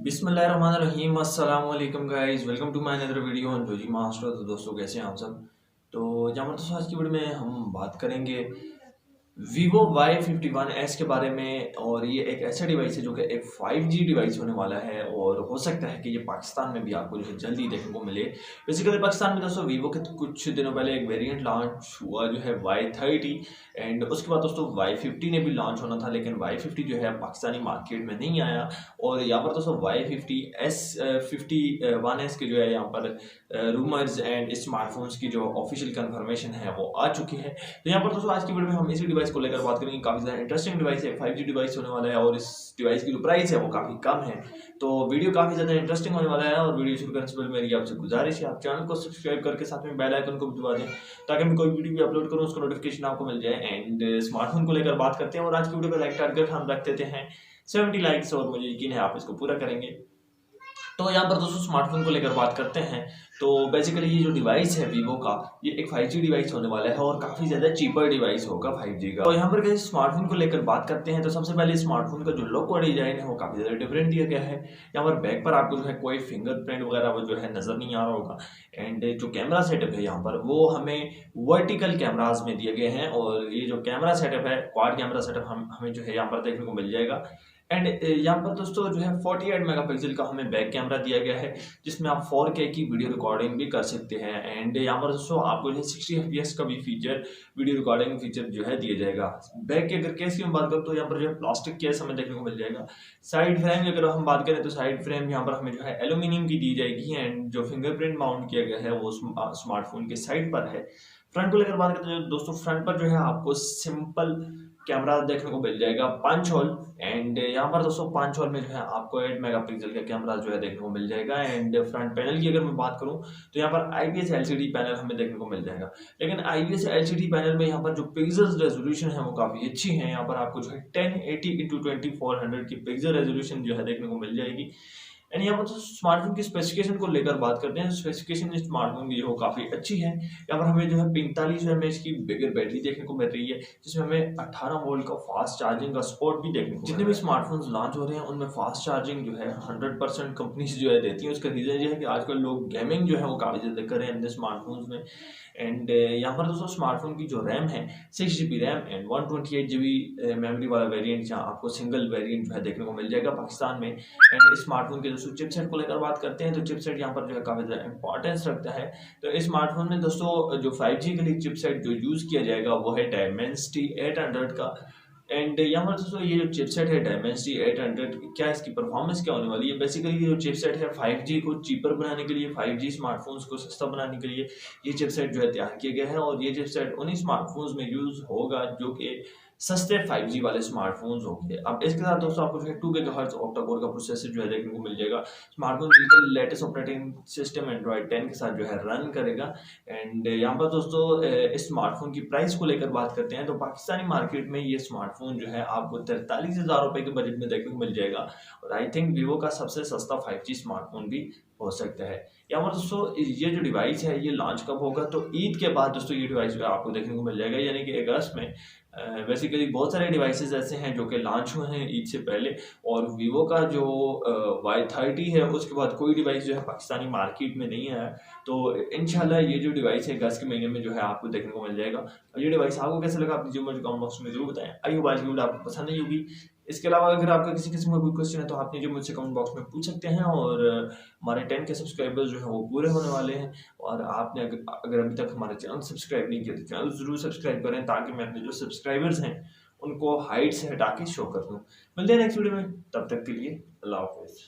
बिस्मिल्लाहिर्रहमानिर्रहीम अस्सलाम वालेकुम guys, welcome to my another video on जोजी मास्टर। तो दोस्तों कैसे हैं आप सब। तो यहाँ पर दोस्तों आज की वीडियो में हम बात करेंगे Vivo Y51s के बारे में। और ये एक ऐसा डिवाइस है जो कि एक 5G डिवाइस होने वाला है और हो सकता है कि ये पाकिस्तान में भी आपको जो है जल्दी देखने को मिले। बेसिकली पाकिस्तान में दोस्तों वीवो के कुछ दिनों पहले एक वेरिएंट लॉन्च हुआ जो है Y30, एंड उसके बाद दोस्तों Y50 ने भी लॉन्च होना था, लेकिन Y50 जो है पाकिस्तानी मार्केट में नहीं आया। और यहाँ पर दोस्तों Y50s 51s के जो है यहाँ पर रूमर्स एंड स्मार्टफोन्स की जो ऑफिशियल कंफर्मेशन है वो आ चुकी है। तो यहाँ पर दोस्तों आज की वीडियो में हम इसी डिवाइस को लेकर बात करेंगे। काफी ज्यादा इंटरेस्टिंग डिवाइस है, 5G डिवाइस होने वाला है और इस डिवाइस की जो प्राइस है वो काफी कम है। तो वीडियो काफी ज्यादा इंटरेस्टिंग होने वाला है। और वीडियो शुरू करने से पहले मेरी आपसे गुजारिश है, आप चैनल को सब्सक्राइब करके साथ में बेल आइकन को भी दबा दें ताकि मैं कोई वीडियो भी अपलोड करूँ उसका नोटिफिकेशन आपको मिल जाए। एंड स्मार्टफोन को लेकर बात करते हैं और आज की वीडियो का लाइक टारगेट हम रख देते हैं 70 लाइक्स, और मुझे यकीन है आप इसको पूरा करेंगे। तो यहाँ पर दोस्तों स्मार्टफोन को लेकर बात करते हैं। तो बेसिकली ये जो डिवाइस है वीवो का, ये एक 5G डिवाइस होने वाला है और काफी ज्यादा चीपर डिवाइस होगा 5G का। तो यहाँ पर कहीं स्मार्टफोन को लेकर बात करते हैं तो सबसे पहले स्मार्टफोन का जो लुक और डिजाइन है वो काफी ज्यादा डिफरेंट दिया गया है। यहाँ पर बैक पर आपको जो है कोई फिंगरप्रिंट वगैरह वो जो है नजर नहीं आ रहा होगा। एंड जो कैमरा सेटअप है यहाँ पर वो हमें वर्टिकल कैमराज में दिए गए हैं, और ये जो कैमरा सेटअप है क्वाड कैमरा सेटअप हमें जो है यहाँ पर देखने को मिल जाएगा। एंड यहाँ पर दोस्तों जो है 48 मेगापिक्सल का हमें बैक कैमरा दिया गया है जिसमें आप 4K की वीडियो रिकॉर्डिंग भी कर सकते हैं। एंड यहाँ पर दोस्तों आपको जो है 60 FPS का भी फीचर वीडियो रिकॉर्डिंग फीचर जो है दिया जाएगा। बैक के अगर केस की हम बात करें तो यहाँ पर जो है प्लास्टिक केस हमें देखने को मिल जाएगा। साइड फ्रेम की अगर हम बात करें तो साइड फ्रेम यहाँ पर हमें जो है एल्यूमिनियम की दी जाएगी। एंड जो फिंगरप्रिंट माउंट किया गया है वो स्मार्टफोन के साइड पर है। फ्रंट को लेकर बात करते हैं दोस्तों, फ्रंट पर जो है आपको सिंपल कैमरा देखने को मिल जाएगा 5 होल। एंड यहाँ पर दोस्तों 5 होल में जो है आपको 8 मेगापिक्सल का कैमरा जो है देखने को मिल जाएगा। एंड फ्रंट पैनल की अगर मैं बात करूँ तो यहाँ पर IPS LCD पैनल हमें देखने को मिल जाएगा। लेकिन IPS LCD पैनल में यहाँ पर जो पिक्सल्स रेजोल्यूशन है वो काफी अच्छी है। यहाँ पर आपको जो है 1080x2400 की पिक्सल रेजोल्यूशन जो है देखने को मिल जाएगी। एंड यहाँ पर तो स्मार्टफोन की स्पेसिफिकेशन को लेकर बात करते हैं। स्पेसिफिकेशन इस स्मार्टफोन की जो काफी अच्छी है। यहाँ पर हमें जो है 45 mAh की बिगर बैटरी देखने को मिल रही है जिसमें हमें 18 वोल्ट का फास्ट चार्जिंग का सपोर्ट भी देखने को। जितने भी स्मार्टफोन्स लॉन्च हो रहे हैं उनमें फास्ट चार्जिंग जो है 100% कंपनीज जो है देती है। उसका रीजन ये है कि आजकल लोग गेमिंग जो है वो काफी ज्यादा कर रहे हैं इन स्मार्टफोन्स में। एंड यहाँ पर दोस्तों स्मार्टफोन की जो रैम है 6GB RAM and 128GB memory वाला वेरिएंट जहाँ आपको सिंगल वेरिएंट जो है देखने को मिल जाएगा पाकिस्तान में। एंड स्मार्टफोन के दोस्तों चिपसेट को लेकर बात करते हैं तो चिपसेट यहाँ पर जो है काफी ज्यादा इंपॉर्टेंस रखता है। तो इस स्मार्टफोन में दोस्तों जो 5G के लिए चिपसेट जो यूज किया जाएगा वो है Dimensity 800 का। एंड यहाँ पर दोस्तों ये जो चिपसेट है Dimensity 800, क्या इसकी परफॉर्मेंस क्या होने वाली है। बेसिकली ये जो चिपसेट है 5G को चीपर बनाने के लिए, 5G स्मार्टफोन्स को सस्ता बनाने के लिए ये चिपसेट जो है तैयार किया गया है। और ये चिपसेट उन्हीं स्मार्टफोन्स में यूज होगा जो कि सस्ते 5G वाले स्मार्टफोन्स होंगे। अब इसके साथ दोस्तों आपको जो है 2 GHz ऑक्टा कोर का प्रोसेसर जो है देखने को मिल जाएगा। स्मार्टफोन बिल्कुल लेटेस्ट ऑपरेटिंग सिस्टम Android 10 के साथ जो है रन करेगा। एंड यहाँ पर दोस्तों इस स्मार्टफोन की प्राइस को लेकर बात करते हैं तो पाकिस्तानी मार्केट में ये स्मार्टफोन जो है आपको 43,000 रुपए के बजट में देखने को मिल जाएगा। और आई थिंक वीवो का सबसे सस्ता 5G स्मार्टफोन भी हो सकता है। यहाँ पर दोस्तों ये जो डिवाइस है ये लॉन्च कब होगा तो ईद के बाद दोस्तों ये डिवाइस आपको देखने को मिल जाएगा, यानी कि अगस्त में। बेसिकली बहुत सारे डिवाइसेस ऐसे हैं जो कि लॉन्च हुए हैं ईद से पहले, और वीवो का जो Y30 है उसके बाद कोई डिवाइस जो है पाकिस्तानी मार्केट में नहीं आया। तो इंशाल्लाह ये जो डिवाइस है अगस्त के महीने में जो है आपको देखने को मिल जाएगा। और ये डिवाइस आपको कैसा लगा आप मुझे कमेंट बॉक्स में जरूर बताएं। आई होप आज की वीडियो आपको पसंद आई होगी। इसके अलावा अगर आपका किसी किस्म का कोई क्वेश्चन है तो आप मुझे मुझसे कमेंट बॉक्स में पूछ सकते हैं। और हमारे 10K सब्सक्राइबर्स जो है वो पूरे होने वाले हैं। और आपने अगर अभी तक हमारे चैनल सब्सक्राइब नहीं किया तो चैनल जरूर सब्सक्राइब करें ताकि मैं अपने जो सब्सक्राइबर्स हैं उनको हाइट से हटा के शो कर दूँ। मिलते हैं नेक्स्ट वीडियो में, तब तक के लिए अल्लाह हाफिज़।